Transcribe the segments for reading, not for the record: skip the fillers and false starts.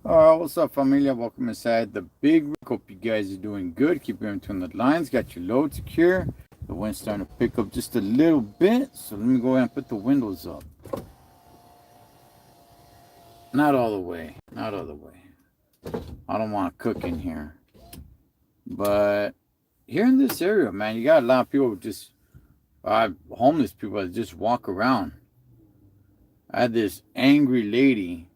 What's up, familia? Welcome inside the big rig. Hope you guys are doing good. Keep your between the lines. Got your load secure. The wind's starting to pick up just a little bit, so let me go ahead and put the windows up. Not all the way. Not all the way. I don't want to cook in here. But here in this area, man, you got a lot of people just, homeless people that just walk around. I had this angry lady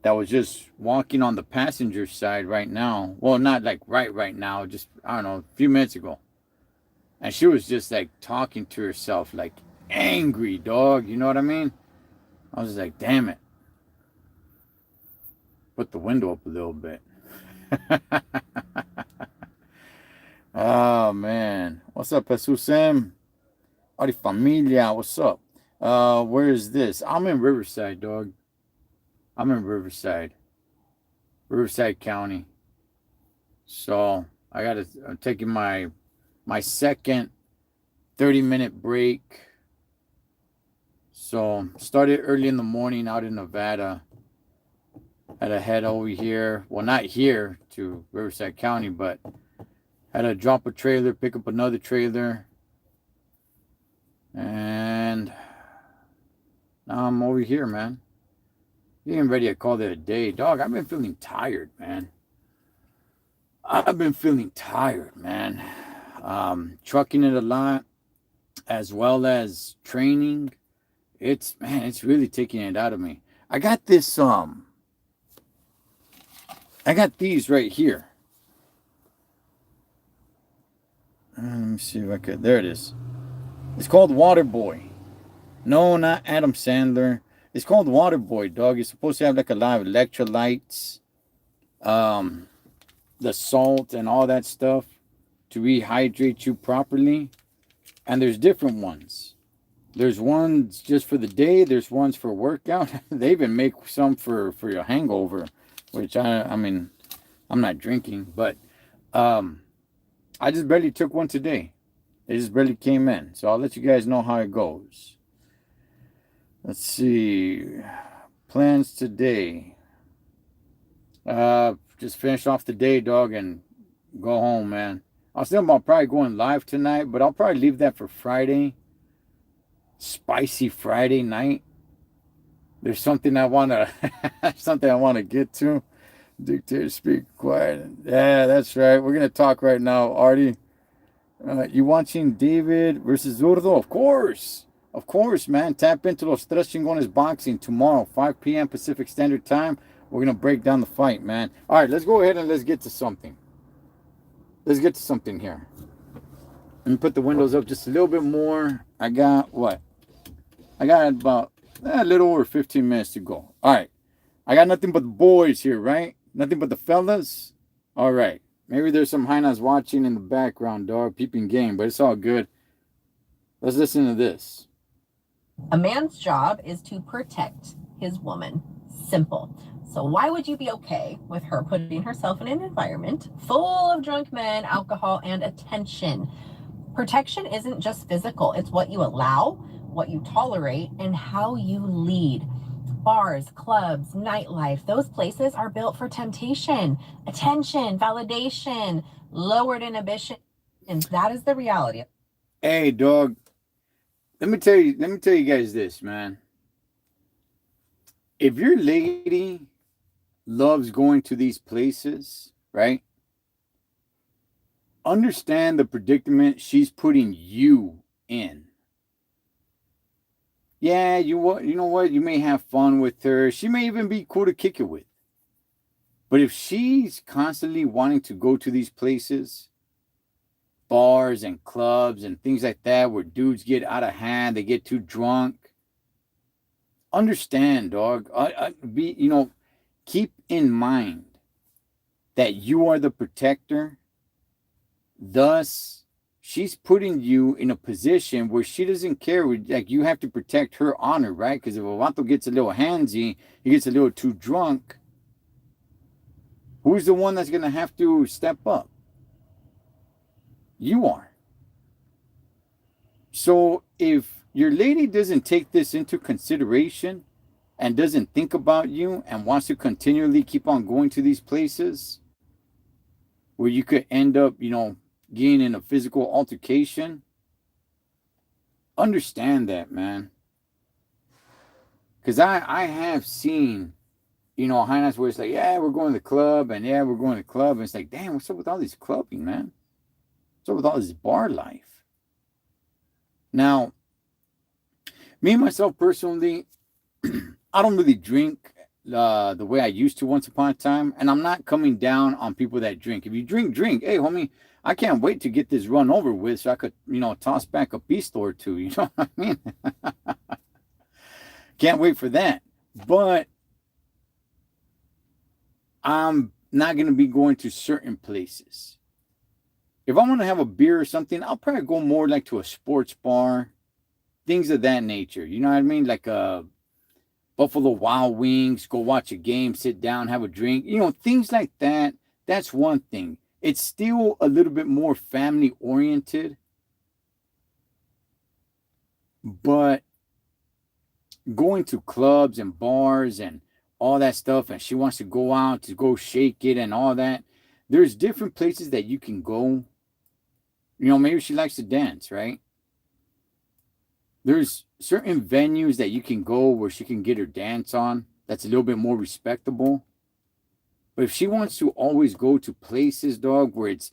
that was just walking on the passenger side right now. Well, not like right now, just, I don't know, a few minutes ago. And she was just like talking to herself, like angry, dog. You know what I mean? I was like, damn it. Put the window up a little bit. Oh, man. What's up, Jesus Sam? Howdy, familia. What's up? Where is this? I'm in Riverside, dog. I'm in Riverside. Riverside County. So I'm taking my second 30-minute break. So started early in the morning out in Nevada. Had to head over here. Well, not here to Riverside County, but had to drop a trailer, pick up another trailer. And now I'm over here, man. Getting ready to call it a day. Dog, I've been feeling tired, man. I've been feeling tired, man. Trucking it a lot, as well as training. It's really taking it out of me. I got these right here. Let me see if I could. There it is. It's called Waterboy. No, not Adam Sandler. It's called Waterboy, dog. It's supposed to have like a lot of electrolytes, the salt and all that stuff to rehydrate you properly. And there's different ones. There's ones just for the day. There's ones for workout. They even make some for your hangover, which I mean, I'm not drinking, but I just barely took one today. They just barely came in. So I'll let you guys know how it goes. Let's see. Plans today. Just finish off the day, dog, and go home, man. I was thinking about probably going live tonight, but I'll probably leave that for Friday. Spicy Friday night. There's something I wanna get to. Dictator speak quiet. Yeah, that's right. We're gonna talk right now, Artie. You watching David versus Zurdo? Of course, man. Tap into Los Tres Chingones Boxing tomorrow, 5 p.m. Pacific Standard Time. We're gonna break down the fight, man. All right, let's go ahead and let's get to something. Let's get to something here. Let me put the windows up just a little bit more. I got what? I got about a little over 15 minutes to go. All right. I got nothing but the boys here, right? Nothing but the fellas. All right. Maybe there's some hyenas watching in the background, dog, peeping game, but it's all good. Let's listen to this. A man's job is to protect his woman. Simple. So why would you be okay with her putting herself in an environment full of drunk men, alcohol, and attention? Protection isn't just physical. It's what you allow, what you tolerate, and how you lead. Bars, clubs, nightlife, those places are built for temptation, attention, validation, lowered inhibition. And that is the reality. Hey, dog. Let me tell you guys this, man. If your lady loves going to these places, right? Understand the predicament she's putting you in. Yeah, you know what? You may have fun with her. She may even be cool to kick it with. But if she's constantly wanting to go to these places, bars and clubs and things like that, where dudes get out of hand, they get too drunk, understand, dog. Keep in mind that you are the protector. Thus, she's putting you in a position where she doesn't care. Like, you have to protect her honor, right? Because if a vato gets a little handsy, he gets a little too drunk, who's the one that's going to have to step up? You are. So if your lady doesn't take this into consideration and doesn't think about you and wants to continually keep on going to these places where you could end up, getting in a physical altercation, understand that, man. Because I have seen, highlights where it's like, yeah, we're going to the club, and yeah, we're going to the club. And it's like, damn, what's up with all this clubbing, man? What's up with all this bar life? Now, me, myself, personally, I don't really drink the way I used to once upon a time. And I'm not coming down on people that drink. If you drink, drink. Hey, homie, I can't wait to get this run over with so I could, toss back a pistol or two. You know what I mean? Can't wait for that. But I'm not going to be going to certain places. If I want to have a beer or something, I'll probably go more like to a sports bar, things of that nature. You know what I mean? Like a Buffalo Wild Wings, go watch a game, sit down, have a drink. Things like that. That's one thing. It's still a little bit more family oriented. But going to clubs and bars and all that stuff, and she wants to go out to go shake it and all that, there's different places that you can go. Maybe she likes to dance, right? There's certain venues that you can go where she can get her dance on that's a little bit more respectable. But if she wants to always go to places, dog, where it's,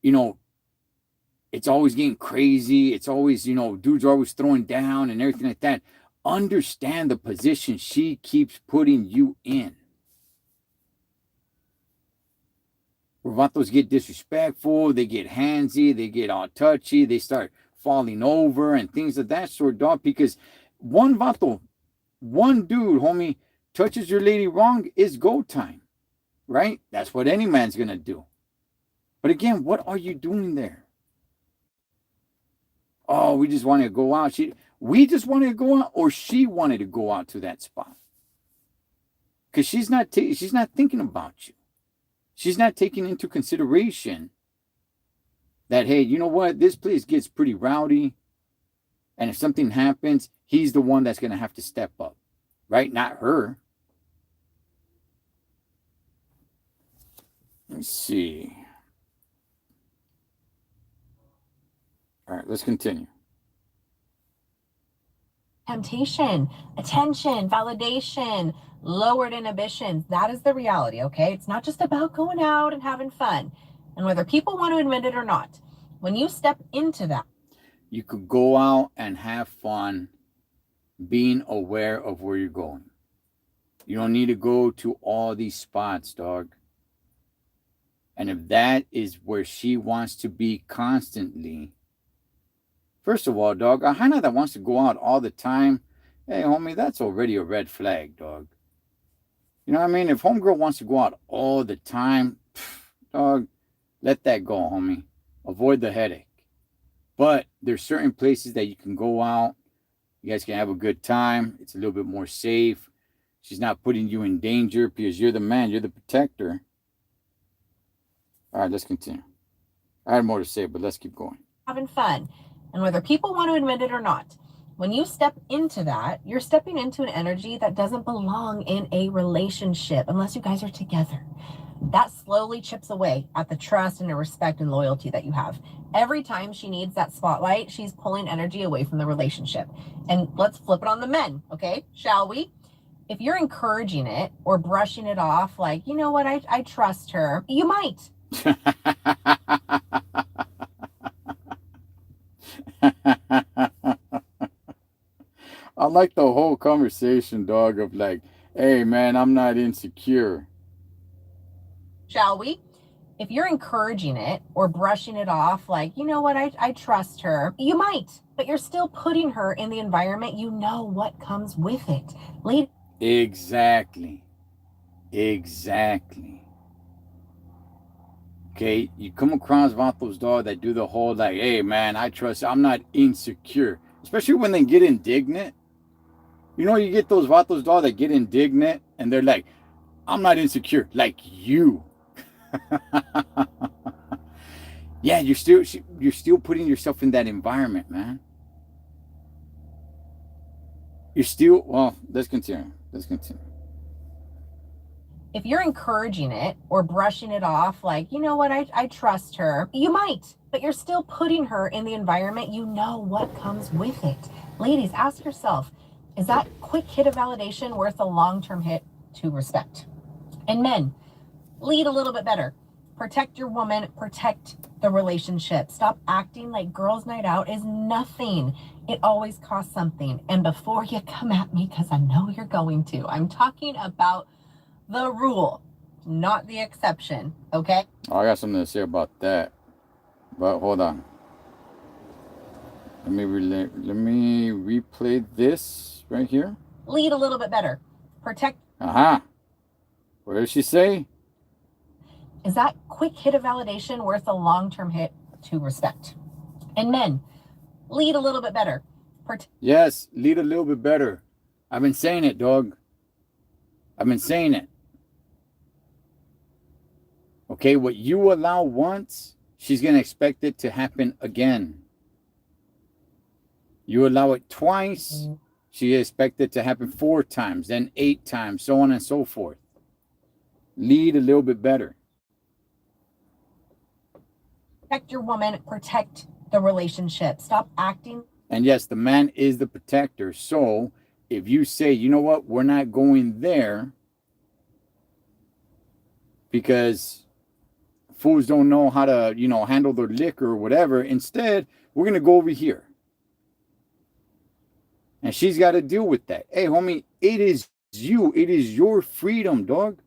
it's always getting crazy, it's always, dudes are always throwing down and everything like that, understand the position she keeps putting you in. Vatos get disrespectful, they get handsy, they get all touchy, they start falling over and things of that sort, dog, because one dude, homie, touches your lady wrong, is go time, right? That's what any man's gonna do. But again, what are you doing there? Oh, we just wanted to go out. We just wanted to go out, or she wanted to go out to that spot? Because she's not thinking about you. She's not taking into consideration that, hey, you know what? This place gets pretty rowdy. And if something happens, he's the one that's going to have to step up, right? Not her. Let's see. All right, let's continue. Temptation, attention, validation, lowered inhibitions. That is the reality, okay? It's not just about going out and having fun. And whether people want to admit it or not, when you step into that, you could go out and have fun being aware of where you're going. You don't need to go to all these spots, dog. And if that is where she wants to be constantly, first of all, dog, a hyena that wants to go out all the time, hey, homie, that's already a red flag, dog. You know what I mean? If homegirl wants to go out all the time, dog, let that go, homie. Avoid the headache. But there's certain places that you can go out. You guys can have a good time. It's a little bit more safe. She's not putting you in danger because you're the man. You're the protector. All right, let's continue. I had more to say, but let's keep going. Having fun. And whether people want to admit it or not, when you step into that, you're stepping into an energy that doesn't belong in a relationship unless you guys are together. That slowly chips away at the trust and the respect and loyalty that you have. Every time she needs that spotlight, she's pulling energy away from the relationship. And let's flip it on the men, okay? Shall we? If you're encouraging it or brushing it off like, you know what, I trust her, you might. I like the whole conversation, dog, of like, hey, man, I'm not insecure. Shall we? If you're encouraging it or brushing it off like, you know what, I trust her, you might, but you're still putting her in the environment. You know what comes with it. Exactly. Okay, you come across vatos, dog, that do the whole like, hey, man, I trust, I'm not insecure. Especially when they get indignant. You get those vatos, dog, that get indignant and they're like, I'm not insecure, like you. Yeah, you're still putting yourself in that environment, man. Well, let's continue. Let's continue. If you're encouraging it or brushing it off, like, you know what, I trust her, you might, but you're still putting her in the environment. You know what comes with it. Ladies, ask yourself, is that quick hit of validation worth a long-term hit to respect? And men, lead a little bit better. Protect your woman, protect the relationship. Stop acting like girls' night out is nothing. It always costs something. And before you come at me, because I know you're going to, I'm talking about the rule, not the exception, okay? I got something to say about that. But hold on. Let me replay this right here. Lead a little bit better. Protect. Aha. What did she say? Is that quick hit of validation worth a long-term hit to respect? And men, lead a little bit better. Yes, lead a little bit better. I've been saying it, dog. I've been saying it. Okay, what you allow once, she's going to expect it to happen again. You allow it twice, she expects it to happen 4 times, then 8 times, so on and so forth. Lead a little bit better. Protect your woman, protect the relationship. Stop acting. And yes, the man is the protector. So if you say, you know what, we're not going there because fools don't know how to, handle their liquor or whatever. Instead, we're going to go over here. And she's got to deal with that. Hey, homie, it is you. It is your freedom, dog.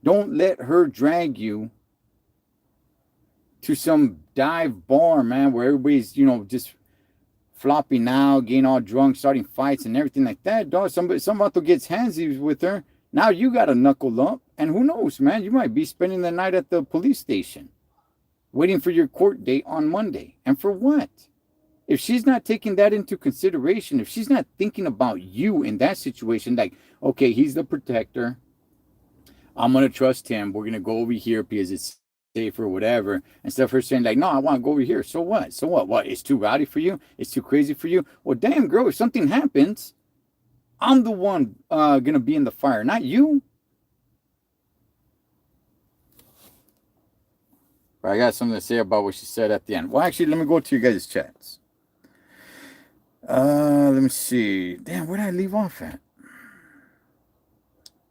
Don't let her drag you to some dive bar, man, where everybody's, just flopping out, getting all drunk, starting fights and everything like that, dog. Some vato gets handsy with her. Now you got to knuckle up. And who knows, man, you might be spending the night at the police station waiting for your court date on Monday. And for what? If she's not taking that into consideration, if she's not thinking about you in that situation, like, okay, he's the protector, I'm going to trust him, we're going to go over here because it's safe or whatever, instead of her saying like, no, I want to go over here. So what? What? It's too rowdy for you? It's too crazy for you? Well, damn, girl, if something happens, I'm the one going to be in the fire, not you. But I got something to say about what she said at the end. Well, actually, let me go to you guys' chats. Let me see. Damn, where did I leave off at?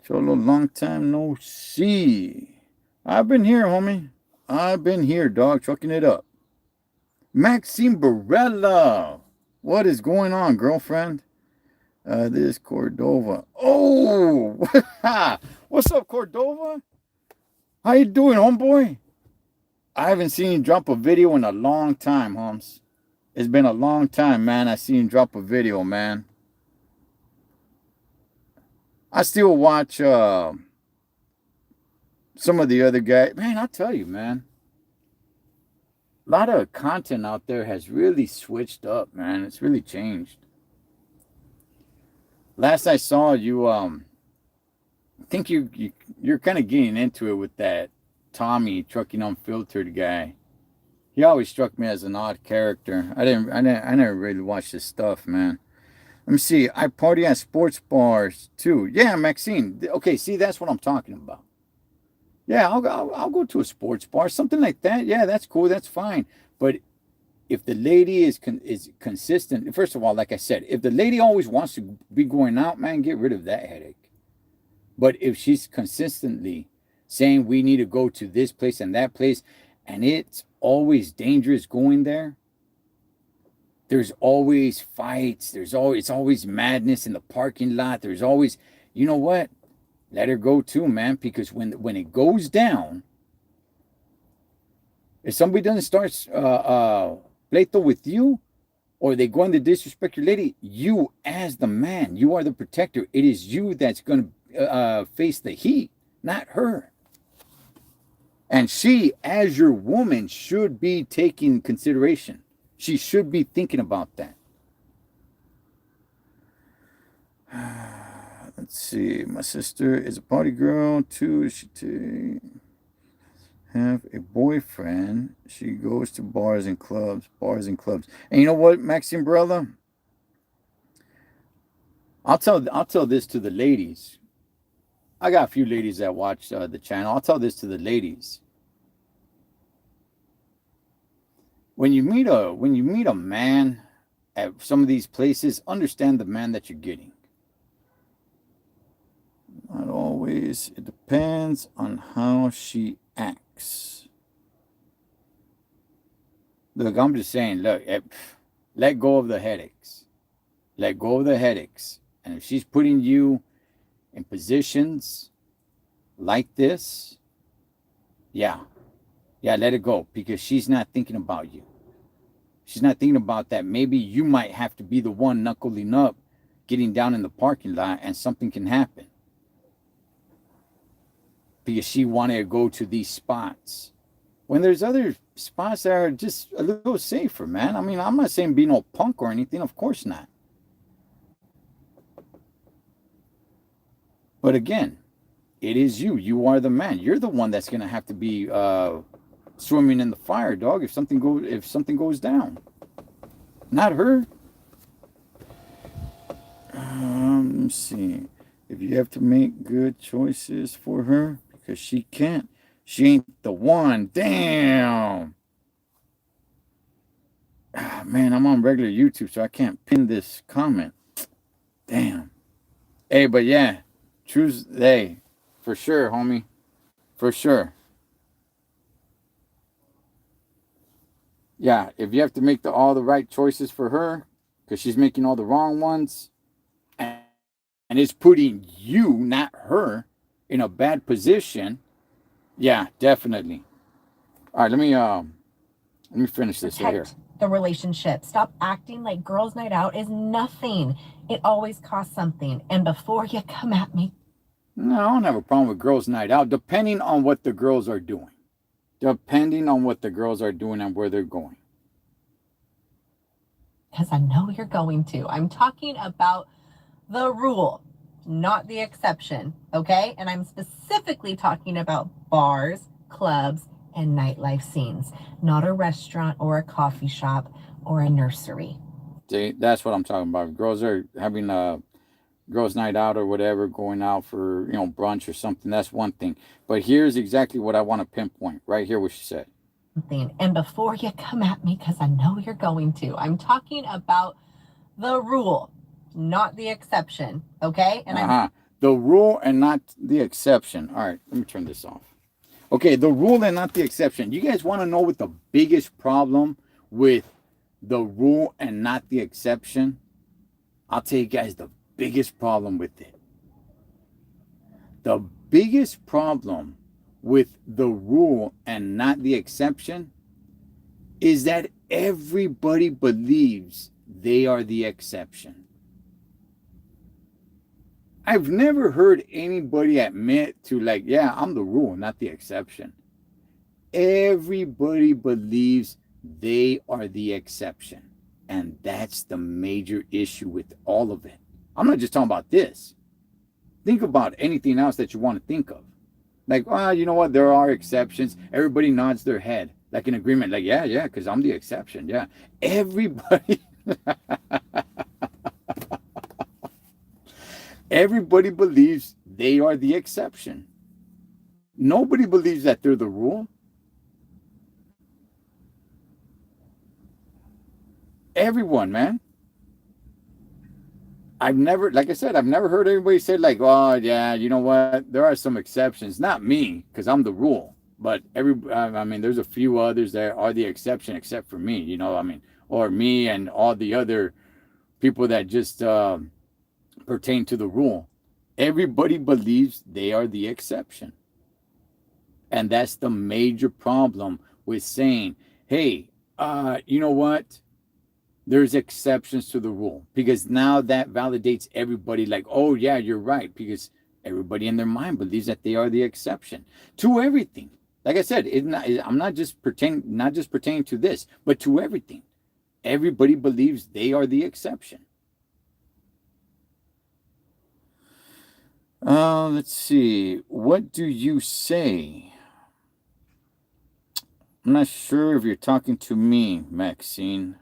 Cholo, long time no see. I've been here, homie. I've been here, dog, trucking it up. Maxine Barella. What is going on, girlfriend? This Cordova. Oh, what's up, Cordova? How you doing, homeboy? I haven't seen you drop a video in a long time, Holmes. It's been a long time, man. I seen you drop a video, man. I still watch some of the other guys. Man, I'll tell you, man. A lot of content out there has really switched up, man. It's really changed. Last I saw you, I think you're kind of getting into it with that Tommy Trucking Unfiltered guy. He always struck me as an odd character. I never really watched his stuff, man. Let me see. I party at sports bars too. Yeah, Maxine. Okay, see, that's what I'm talking about. Yeah, I'll go to a sports bar, something like that. Yeah, that's cool. That's fine. But if the lady is consistent, first of all, like I said, if the lady always wants to be going out, man, get rid of that headache. But if she's consistently saying we need to go to this place and that place, and it's always dangerous going there, there's always fights, it's always madness in the parking lot, there's always, you know what? Let her go too, man, because when it goes down, if somebody doesn't start pleito with you, or they go in to disrespect your lady, you as the man, you are the protector. It is you that's going to face the heat, not her. And she, as your woman, should be taking consideration. She should be thinking about that. Let's see. My sister is a party girl too. She have a boyfriend. She goes to bars and clubs. And you know what, Maxine Barella? I'll tell this to the ladies. I got a few ladies that watch the channel. I'll tell this to the ladies. When you meet a man at some of these places, understand the man that you're getting. Not always. It depends on how she acts. Look, I'm just saying, look, let go of the headaches. Let go of the headaches. And if she's putting you in positions like this, yeah, let it go, because she's not thinking about you. She's not thinking about that. Maybe you might have to be the one knuckling up, getting down in the parking lot, and something can happen because she wanted to go to these spots when there's other spots that are just a little safer, man. I mean, I'm not saying be no punk or anything. Of course not. But again, it is you. You are the man. You're the one that's gonna have to be swimming in the fire, dog. If something goes down, not her. Let me see. If you have to make good choices for her, because she can't. She ain't the one. Damn. Man, I'm on regular YouTube, so I can't pin this comment. Damn. Hey, but yeah, choose. Hey, for sure, homie. For sure. Yeah, if you have to make all the right choices for her, because she's making all the wrong ones, and it's putting you, not her, in a bad position. Yeah, definitely. All right, let me finish this right here. The relationship. Stop acting like girls' night out is nothing. It always costs something. And before you come at me. No, I don't have a problem with girls' night out, depending on what the girls are doing. Depending on what the girls are doing and where they're going. Because I know you're going to. I'm talking about the rule, not the exception, okay? And I'm specifically talking about bars, clubs, and nightlife scenes, not a restaurant or a coffee shop or a nursery. See, that's what I'm talking about. Girls are having a girls' night out or whatever, going out for, brunch or something. That's one thing. But here's exactly what I want to pinpoint right here, what she said. And before you come at me, because I know you're going to, I'm talking about the rule, not the exception, okay? And the rule and not the exception. All right, let me turn this off. Okay, the rule and not the exception. You guys want to know what the biggest problem with the rule and not the exception? I'll tell you guys the biggest problem with it. The biggest problem with the rule and not the exception is that everybody believes they are the exception. I've never heard anybody admit to, like, yeah, I'm the rule, not the exception. Everybody believes they are the exception. And that's the major issue with all of it. I'm not just talking about this. Think about anything else that you want to think of. Like, you know what? There are exceptions. Everybody nods their head, like in agreement. Like, yeah, because I'm the exception. Yeah. Everybody. Everybody believes they are the exception. Nobody believes that they're the rule. Everyone, man. Like I said, I've never heard anybody say, like, oh, yeah, you know what? There are some exceptions. Not me, because I'm the rule. But there's a few others that are the exception except for me, or me and all the other people that just pertain to the rule. Everybody believes they are the exception. And that's the major problem with saying, hey, you know what? There's exceptions to the rule, because now that validates everybody, like, oh, yeah, you're right, because everybody in their mind believes that they are the exception to everything. Like I said, I'm not just pertaining to this, but to everything. Everybody believes they are the exception. Let's see. What do you say? I'm not sure if you're talking to me, Maxine.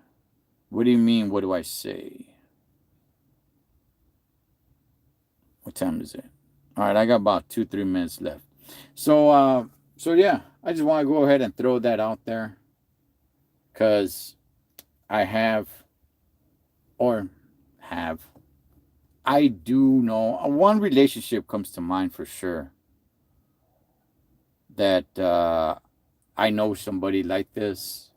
What do you mean? What do I say? What time is it? All right, I got about 2-3 minutes left. So yeah, I just want to go ahead and throw that out there, because I have, or have, I do know one relationship comes to mind for sure, that I know somebody like this,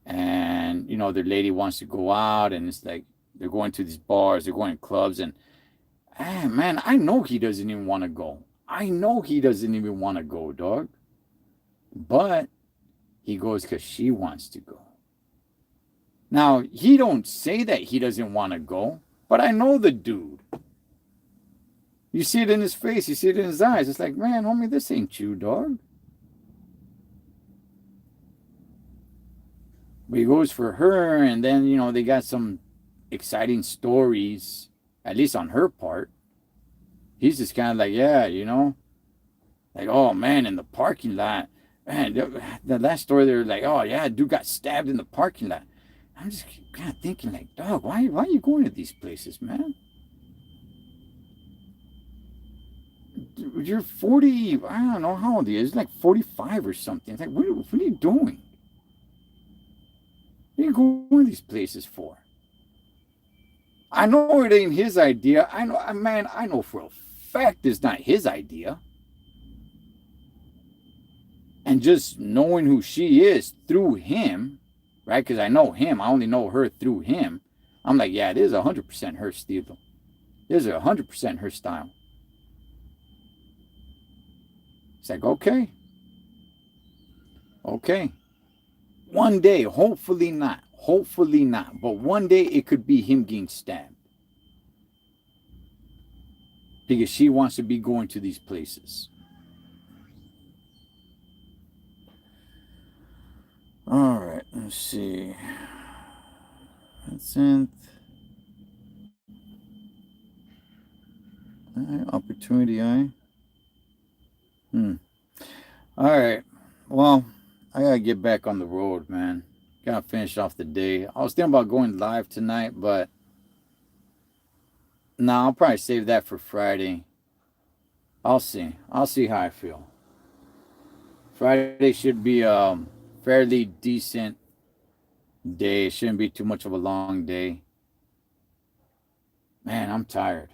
and their lady wants to go out, and it's like they're going to these bars, they're going to clubs, and man, I know he doesn't even want to go. I know he doesn't even want to go, dog. But he goes because she wants to go. Now, he don't say that he doesn't want to go, but I know the dude. You see it in his face, you see it in his eyes. It's like, man, homie, this ain't you, dog. But he goes for her, and then, they got some exciting stories, at least on her part. He's just kind of like, yeah, like, oh, man, in the parking lot. Man, the last story, they were like, oh, yeah, dude got stabbed in the parking lot. I'm just kind of thinking, like, dog, why are you going to these places, man? You're 40, I don't know how old he is, like 45 or something. It's like, what are you doing? What are you going to these places for? I know it ain't his idea. I know for a fact it's not his idea. And just knowing who she is through him, right? Because I know him. I only know her through him. I'm like, yeah, it is 100% her style. It is 100% her style. It's like, okay. One day, hopefully not, but one day it could be him getting stabbed. Because she wants to be going to these places. All right, let's see. Vincent. Opportunity eye. All right. Well, I gotta get back on the road, man. Gotta finish off the day. I was thinking about going live tonight, but I'll probably save that for Friday. I'll see how I feel. Friday should be a fairly decent day. It shouldn't be too much of a long day. Man, I'm tired.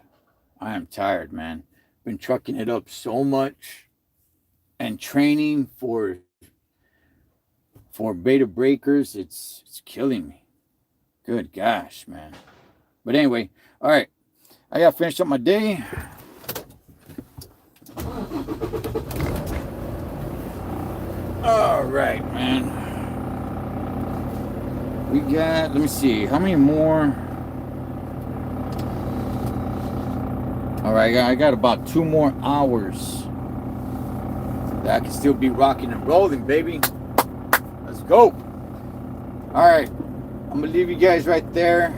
I am tired, man. Been trucking it up so much and training for beta breakers. It's killing me. Good gosh, man. But anyway, all right. I gotta finish up my day. All right, man. We got, let me see, how many more? All right, I got about 2 more hours. I can still be rocking and rolling, baby. Let's go. All right, I'm gonna leave you guys right there.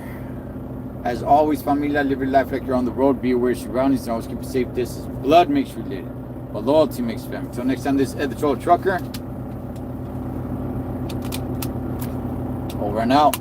As always, familia, live your life like you're on the road. Be aware of your surroundings and always keep it safe distance. Blood makes you related, but loyalty makes family. Until next time, this is Ed the Cholo Trucker. Over and out.